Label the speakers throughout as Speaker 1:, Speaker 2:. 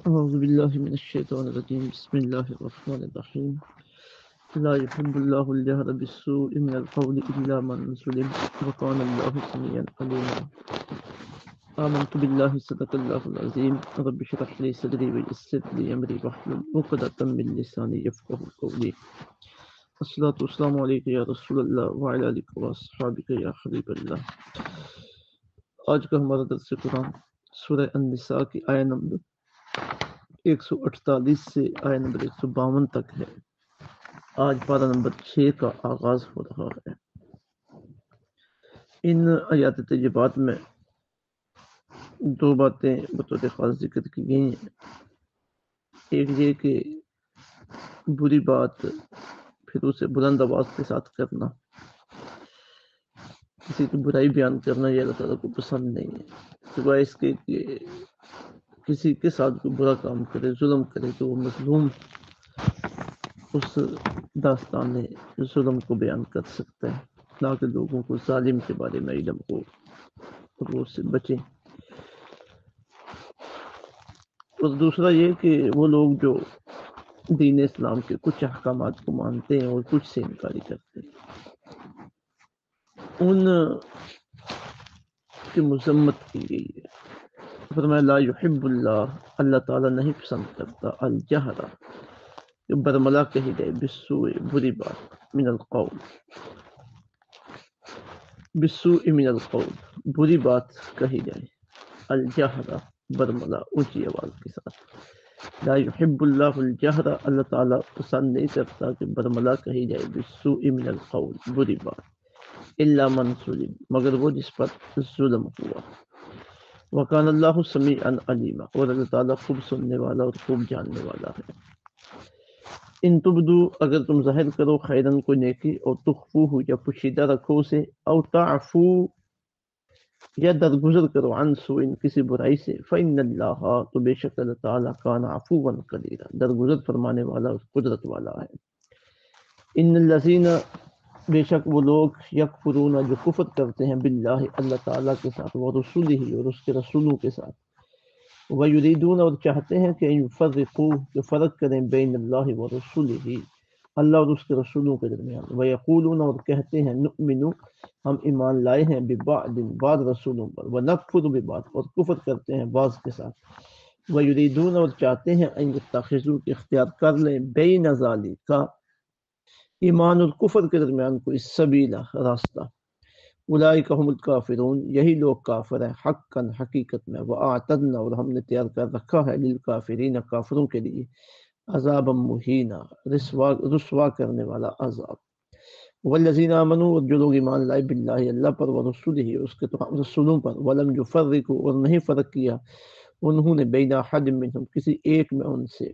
Speaker 1: أعوذ بالله من الشيطان الرجيم بسم الله الرحمن الرحيم لا يحب الله الجهر بالسوء من القول إلا من ظلم وكان الله سميعا عليما آمنت بالله صدق الله العظيم رب اشرح لي صدري ويسر لي أمري واحلل عقدة من لساني يفقهوا قولي الصلاة والسلام عليك يا رسول الله وعلى آلك وأصحابك يا حبيب الله۔ آج کا ہمارا درس قرآن سورہ النساء کی آیہ نمبر 148 سے آیہ نمبر 152 تک ہے۔ آج پارہ نمبر 6 کا آغاز ہو رہا ہے۔ ان آیات طیبات میں دو باتیں بطور خاص ذکر کی گئی ہیں۔ ایک یہ کہ بری بات پھر اسے بلند آواز کے ساتھ کرنا، کسی کی برائی بیان کرنا، یہ اللہ تعالیٰ کو پسند نہیں ہے، سوائے اس کے کہ کسی کے ساتھ کوئی برا کام کرے، ظلم کرے تو وہ مظلوم اس داستان ظلم کو بیان کر سکتا ہے، تاکہ لوگوں کو ظالم کے بارے میں علم ہو اور وہ اس سے بچیں۔ اور دوسرا یہ کہ وہ لوگ جو دین اسلام کے کچھ احکامات کو مانتے ہیں اور کچھ سے انکاری کرتے ہیں، ان کی مذمت کی گئی ہے۔ فرمایا لا یحب اللہ، اللہ تعالیٰ نہیں پسند کرتا الجہر، کہ برملا کہی جائے، بالسوء بری بات، من القول، بالسوء من القول بری بات کہی جائے، الجہر برملا اونچی آواز کے ساتھ۔ لا یحب اللہ الجہر، اللہ تعالیٰ پسند نہیں کرتا کہ برملا کہی جائے، بالسوء من القول بری بات، الا من ظلم مگر وہ جس پر ظلم ہوا۔ وکان اللہ سمیعا علیما، اور اللہ تعالیٰ خوب سننے والا اور خوب جاننے والا ہے۔ ان تبدو، اگر تم ظاہر کرو، خیرن کو نیکی، اور تخفوہ یا پوشیدہ رکھو اسے، او تعفو یا درگزر کرو، عن سوء کسی برائی سے، فإن اللہ تو بے شک اللہ تعالیٰ کان عفوا قدیرا درگزر فرمانے والا اور قدرت والا ہے۔ ان الذین، بے شک وہ لوگ، یکفرون جو کفر کرتے ہیں، باللہ اللہ تعالیٰ کے ساتھ، ورسولہ اور اس کے رسولوں کے ساتھ، ویریدون اور چاہتے ہیں کہ یفرقوا کہ فرق کریں، بین اللہ ورسولہ اللہ اور اس کے رسولوں کے درمیان، ویقولون اور کہتے ہیں، نؤمن ہم ایمان لائے ہیں، ببعض بعض رسولوں پر، ونکفر ببعض اور کفر کرتے ہیں بعض کے ساتھ، ویریدون اور چاہتے ہیں، ان یتخذوا کہ اختیار کر لیں، بین ذالک ایمان اور کفر کے درمیان کوئی سبیلا راستہ، اولئک هم الکافرون یہی لوگ کافر ہیں، حقا حقیقت میں، واعتدنا اور ہم نے تیار کر رکھا ہے، للکافرین کافروں کے لیے، عذابا مہینا رسوا کرنے والا عذاب۔ والذین آمنوا اور جو لوگ ایمان لائے، باللہ اللہ پر، ورسولہ اس کے رسولوں پر، ولم یفرقوا اور نہیں فرق کیا انہوں نے، بین احد منہم کسی ایک میں ان سے،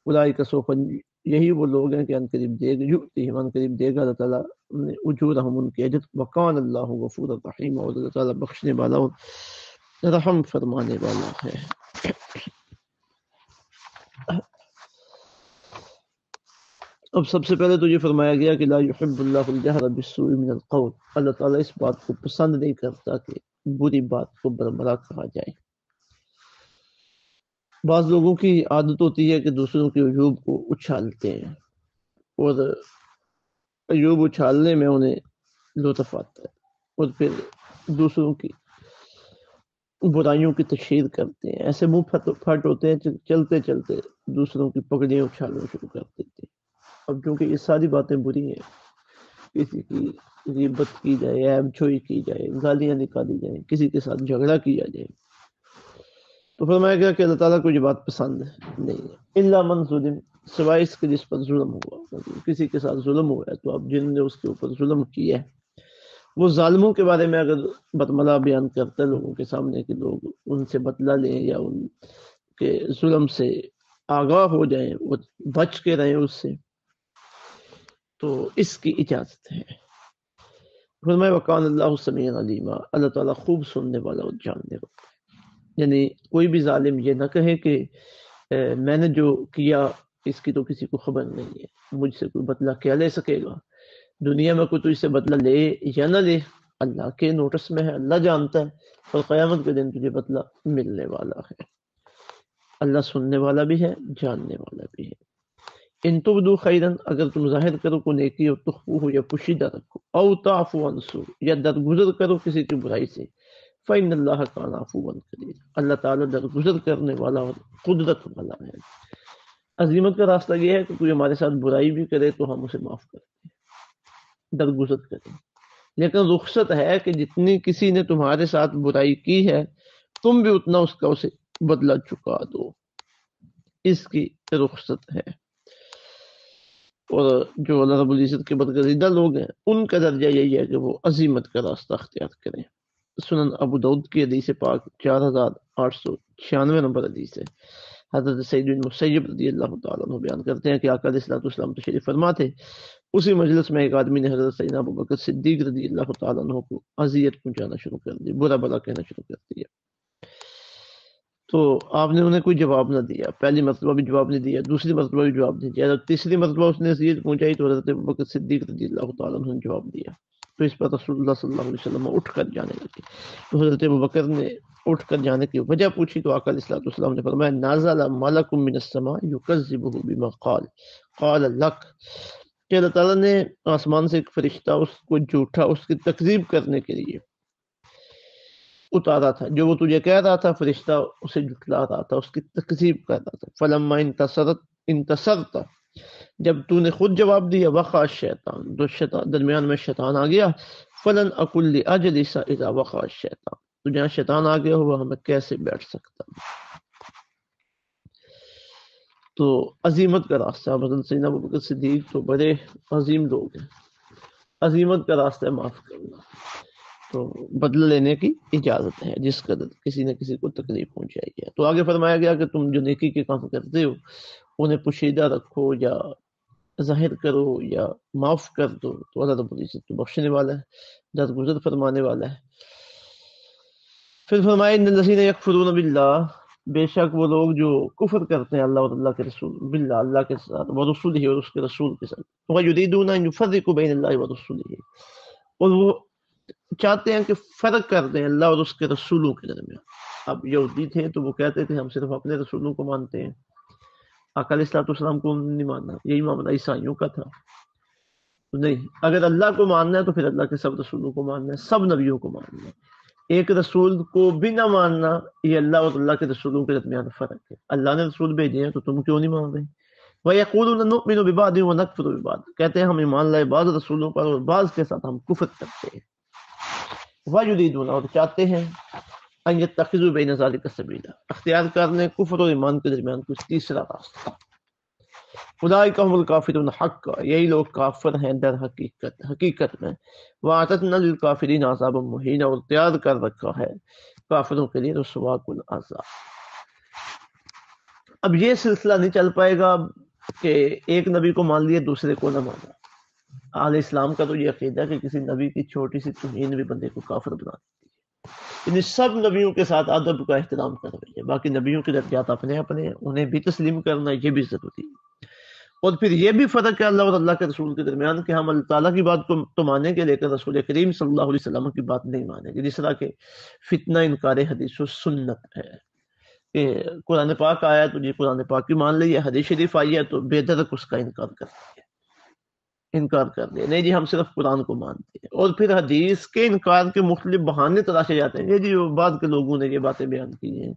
Speaker 1: اولئک سوف یہی وہ لوگ ہیں کہ ان قریب دے گا، یؤتیہم ان قریب دے گا اللہ تعالیٰ اجورہم ان کی اجر، وکان اللہ غفور الرحیم اور اللہ تعالیٰ بخشنے والا اور رحم فرمانے والا ہے۔ اب سب سے پہلے تو یہ فرمایا گیا کہ لا یحب اللہ الجہر بالسوء من القول، اللہ تعالیٰ اس بات کو پسند نہیں کرتا کہ بری بات کو برملا کہا جائے۔ بعض لوگوں کی عادت ہوتی ہے کہ دوسروں کے عیوب کو اچھالتے ہیں، اور عیوب اچھالنے میں انہیں لطف آتا ہے، اور پھر دوسروں کی برائیوں کی تشہیر کرتے ہیں، ایسے منہ پھٹ ہوتے ہیں، چلتے چلتے دوسروں کی پگڑیاں اچھالنا شروع کر دیتے ہیں۔ اب چونکہ یہ ساری باتیں بری ہیں، کسی کی غیبت کی جائے، عیب چھوئی کی جائے، گالیاں نکالی جائیں، کسی کے ساتھ جھگڑا کیا جائے، تو فرمایا گیا کہ اللہ تعالیٰ کو یہ بات پسند نہیں ہے۔ الا من ظلم سوائے اس کے جس پر ظلم ہوا، کسی کے ساتھ ظلم ہوا ہے، تو اب جن نے اس کے اوپر ظلم کیا ہے، وہ ظالموں کے بارے میں اگر بدملا بیان کرتا ہے لوگوں کے سامنے کہ لوگ ان سے بدلہ لیں یا ان کے ظلم سے آگاہ ہو جائیں، وہ بچ کے رہیں اس سے، تو اس کی اجازت ہے۔ فرمایا وکان اللہ سمیعا علیما، اللہ تعالیٰ خوب سننے والا اور جاننے والا۔ یعنی کوئی بھی ظالم یہ نہ کہے کہ میں نے جو کیا اس کی تو کسی کو خبر نہیں ہے، مجھ سے کوئی بدلہ کیا لے سکے گا، دنیا میں کوئی تو اس سے بدلہ لے یا نہ لے، اللہ کے نوٹس میں ہے، اللہ جانتا ہے، اور قیامت کے دن تجھے بدلہ ملنے والا ہے۔ اللہ سننے والا بھی ہے، جاننے والا بھی ہے۔ ان تبدو خیرن، اگر تم ظاہر کرو کو نیکی اور تخفوہ یا پوشیدہ رکھو، او تعفو عن سوء، یا درگزر کرو کسی کی برائی سے، فإن اللہ کان عفوا قدیر، اللہ تعالیٰ درگزر کرنے والا اور قدرت والا ہے۔ عظیمت کا راستہ یہ ہے کہ کوئی ہمارے ساتھ برائی بھی کرے تو ہم اسے معاف کریں، درگزر کریں، لیکن رخصت ہے کہ جتنی کسی نے تمہارے ساتھ برائی کی ہے تم بھی اتنا اس کا اسے بدلہ چکا دو، اس کی رخصت ہے۔ اور جو اللہ رب العزت کے برگزیدہ لوگ ہیں ان کا درجہ یہی ہے کہ وہ عظیمت کا راستہ اختیار کریں۔ سنن ابو داؤد کی حدیث پاک 4896 نمبر حدیث ہے۔ حضرت سعید بن مسیب رضی اللہ تعالیٰ عنہ بیان کرتے ہیں کہ آقا علیہ السلام تشریف فرما تھے، اسی مجلس میں ایک آدمی نے حضرت سیدنا ابو بکر صدیق رضی اللہ تعالیٰ عنہ کو اذیت پہنچانا شروع کر دی، برا بلا کہنا شروع کر دیا۔ تو آپ نے انہیں کوئی جواب نہ دیا، پہلی مرتبہ بھی جواب نہیں دیا، دوسری مرتبہ بھی جواب نہیں دیا، جب تیسری مرتبہ اس نے اذیت پہنچائی تو حضرت ابوبکر صدیق رضی اللہ تعالیٰ عنہ نے جواب دیا، تو اس پر رسول اللہ صلی اللہ علیہ وسلم اٹھ کر جانے لگے۔ تو حضرت ابوبکر نے اٹھ کر جانے کی وجہ پوچھی تو آقا علیہ السلام نے فرمایا نازل ملک من السماء یکذبہ بما قال قال لک، کہ اللہ تعالیٰ نے آسمان سے ایک فرشتہ اس کو جھوٹا، اس کی تکذیب کرنے کے لیے اتارا تھا، جو وہ تجھے کہہ رہا تھا فرشتہ اسے جھٹلا رہا تھا، اس کی تکذیب کر رہا تھا۔ فلما انتصرت، جب تو نے خود جواب دیا، وقع الشیطان، تو شیطان درمیان میں شیطان آ گیا، فلن اقل لاجلس اذا وقع الشیطان، تو جہاں شیطان آ گیا ہوا میں کیسے بیٹھ سکتا ہوں۔ تو عظیمت کا راستہ، مثلا سیدنا ابوبکر صدیق تو بڑے عظیم لوگ ہیں، عظیمت کا راستہ ہے معاف کرنا، تو بدلہ لینے کی اجازت ہے جس قدر کسی نے کسی کو تکلیف پہنچائی ہے۔ تو آگے فرمایا گیا کہ تم جو نیکی کے کام کرتے ہو انہیں پوشیدہ رکھو یا ظاہر کرو یا معاف کر دو، تو اللہ رب العزت تو بخشنے والا ہے، درگزر فرمانے والا ہے۔ پھر فرمایا ان الذین یکفرون باللہ، بے شک وہ لوگ جو کفر کرتے ہیں اللہ اور اللہ کے رسول، باللہ اللہ کے ساتھ، ورسولہ اور اس کے رسول کے ساتھ، ویریدون ان یفرقوا بین اللہ ورسولہ، اور وہ چاہتے ہیں کہ فرق کر دیں اللہ اور اس کے رسولوں کے درمیان۔ اب یہودی تھے تو وہ کہتے تھے ہم صرف اپنے رسولوں کو مانتے ہیں، آقا علیہ السلام کو نہیں ماننا، یہی معاملہ عیسائیوں کا تھا۔ نہیں، اگر اللہ کو ماننا ہے تو پھر اللہ کے سب رسولوں کو ماننا ہے، سب نبیوں کو ماننا ہے۔ ایک رسول کو بھی نہ ماننا یہ اللہ اور اللہ کے رسولوں کے درمیان فرق ہے۔ اللہ نے رسول بھیجے ہیں تو تم کیوں نہیں مان رہے؟ وَيَقُولُونَ نُؤْمِنُ بِبَعْضٍ وَنَكْفُرُ بِبَعْضٍ، کہتے ہیں ہم ایمان لائے بعض رسولوں پر اور بعض کے ساتھ ہم کفر کرتے ہیں۔ وَيُرِيدُونَ، اور چاہتے ہیں، ان يتخذوا بین ذلک سبیلا، اختیار کرنے کفر اور ایمان کے درمیان کچھ تیسرا راستہ۔ اولئک هم الکافرون حقا، یہی لوگ کافر ہیں در حقیقت میں۔ وَأَعْتَدْنَا لِلْكَافِرِينَ عَذَابًا مُهِينًا، اور تیار کر رکھا ہے کافروں کے لیے رسوا کن عذاب۔ اب یہ سلسلہ نہیں چل پائے گا کہ ایک نبی کو مان لیے دوسرے کو نہ مانا۔ اہل اسلام کا تو یہ عقیدہ ہے کہ کسی نبی کی چھوٹی سی توہین بھی بندے کو کافر بنا دیتی ہے، یعنی سب نبیوں کے ساتھ ادب کا احترام کر رہی ہے، باقی نبیوں کے درجات اپنے اپنے ہیں، انہیں بھی تسلیم کرنا یہ بھی ضروری ہے۔ اور پھر یہ بھی فرق ہے اللہ اور اللہ کے رسول کے درمیان کہ ہم اللہ تعالیٰ کی بات کو تو مانیں گے لیکن رسول کریم صلی اللہ علیہ وسلم کی بات نہیں مانیں گے، جس طرح کہ فتنہ انکار حدیث و سنت ہے کہ قرآن پاک آیا تو جی قرآن پاک کی مان لئیے، حدیث شریف آئی ہے تو بے درک اس کا انکار کر دیا، نہیں جی ہم صرف قرآن کو مانتے ہیں۔ اور پھر حدیث کے انکار کے مختلف بہانے تلاشے جاتے ہیں، یہ جی بعض کے لوگوں نے یہ باتیں بیان کی ہیں،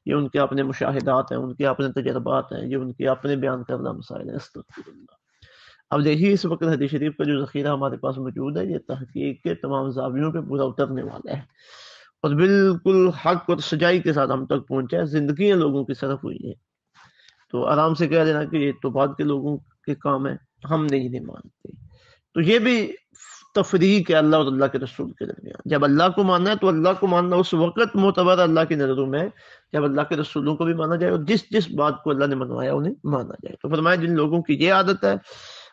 Speaker 1: یہ ان کے اپنے مشاہدات ہیں، ان کے اپنے تجربات ہیں، یہ ان کے اپنے بیان کردہ مسائل ہیں، استغفر اللہ۔ اب دیکھیے اس وقت حدیث شریف کا جو ذخیرہ ہمارے پاس موجود ہے یہ تحقیق کے تمام زاویوں پہ پورا اترنے والا ہے اور بالکل حق اور سچائی کے ساتھ ہم تک پہنچا ہے، زندگیاں لوگوں کی صرف ہوئی ہیں، تو آرام سے کہہ دینا کہ یہ تو بعد کے لوگوں کے کام ہے، ہم نہیں مانتے۔ تو یہ بھی تفریق ہے اللہ اور اللہ کے رسول کے درمیان۔ جب اللہ کو ماننا ہے تو اللہ کو ماننا اس وقت معتبر اللہ کی نظروں میں جب اللہ کے رسولوں کو بھی مانا جائے اور جس بات کو اللہ نے منوایا انہیں مانا جائے۔ تو فرمایا جن لوگوں کی یہ عادت ہے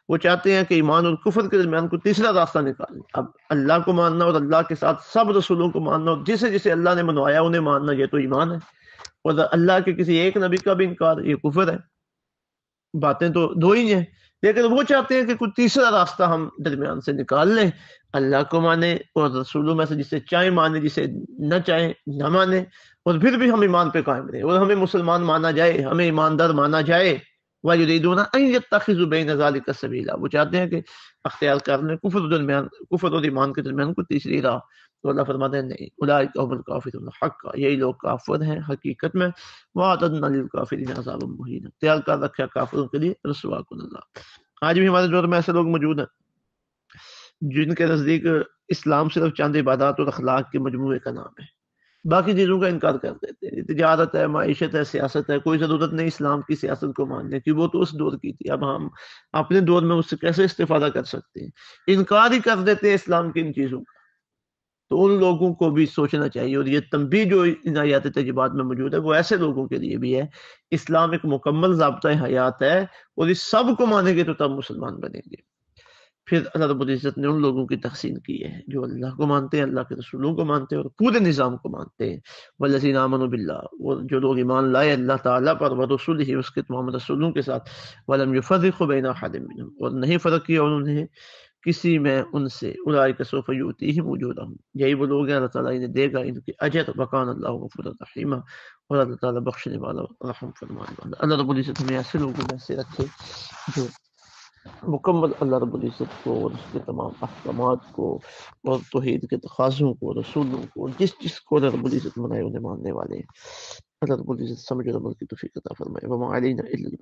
Speaker 1: وہ چاہتے ہیں کہ ایمان اور کفر کے درمیان کو تیسرا راستہ نکالیں۔ اب اللہ کو ماننا اور اللہ کے ساتھ سب رسولوں کو ماننا اور جسے اللہ نے منوایا انہیں ماننا یہ تو ایمان ہے، اور اللہ کے کسی ایک نبی کا بھی انکار یہ کفر ہے۔ باتیں تو دو ہی ہیں، لیکن وہ چاہتے ہیں کہ کوئی تیسرا راستہ ہم درمیان سے نکال لیں، اللہ کو مانے اور رسولوں میں سے جسے چاہیں مانے، جسے نہ چاہیں نہ مانے، اور پھر بھی ہم ایمان پہ قائم رہے اور ہمیں مسلمان مانا جائے، ہمیں ایماندار مانا جائے، وَيُرِيدُونَ أَن يَتَّخِذُوا بَيْنَ ذَلِكَ سَبِيلًا، وہ چاہتے ہیں کہ اختیار کر لیں کفر اور ایمان کے درمیان کو تیسری راہ. تو اللہ فرماتے ہیں نہیں، اولئک هم الکافرون حقا، یہی لوگ کافر ہیں حقیقت میں. وَأَعْتَدْنَا لِلْكَافِرِينَ عَذَابًا مُهِينًا، تیار کر رکھا کافروں کے لیے رسوا کن اللہ. آج بھی ہمارے دور میں ایسے لوگ موجود ہیں جن کے نزدیک اسلام صرف چند عبادات اور اخلاق کے مجموعے کا نام ہے، باقی چیزوں کا انکار کر دیتے ہیں. تجارت ہے، معیشت ہے، سیاست ہے، کوئی ضرورت نہیں اسلام کی سیاست کو ماننے کی، وہ تو اس دور کی تھی، اب ہم اپنے دور میں اس سے کیسے استفادہ کر سکتے ہیں. انکار ہی کر دیتے ہیں اسلام کی ان چیزوں کا. تو ان لوگوں کو بھی سوچنا چاہیے، اور یہ تنبیہ جو ان آیات تجربات میں موجود ہے وہ ایسے لوگوں کے لیے بھی ہے. اسلام ایک مکمل ضابطۂ حیات ہے، اور اس سب کو مانیں گے تو تب مسلمان بنیں گے. پھر اللہ رب العزت نے ان لوگوں کی تقسیم کی ہے جو اللہ کو مانتے ہیں، اللہ کے رسولوں کو مانتے ہیں اور پورے نظام کو مانتے ہیں. والذین آمنوا باللہ، وہ جو لوگ ایمان لائے اللہ تعالیٰ پر، ورسولہ، اس کے تمام رسولوں کے ساتھ، ولم یفرقوا بین احد منہم، اور نہیں فرق کیا انہوں نے کسی میں ان سے. اولئک سوف یؤتیہم اجورہم، یہی وہ لوگ ہیں اللہ تعالیٰ انہیں دے گا ان کے اجر. وکان اللہ غفورا رحیما، اور اللہ تعالیٰ بخشنے والا رحم فرمانے والا. اللہ رب العزت ہمیں ایسے لوگوں میں سے رکھے جو مکمل اللہ رب العزت کو اور اس کے تمام احکامات کو اور توحید کے تقاضوں کو، رسولوں کو، جس کو اللہ رب العزت منائے انہیں ماننے والے ہیں. اللہ رب العزت سمجھ اور عمل کی توفیق عطا فرمائے. وما علینا الا البلاغ.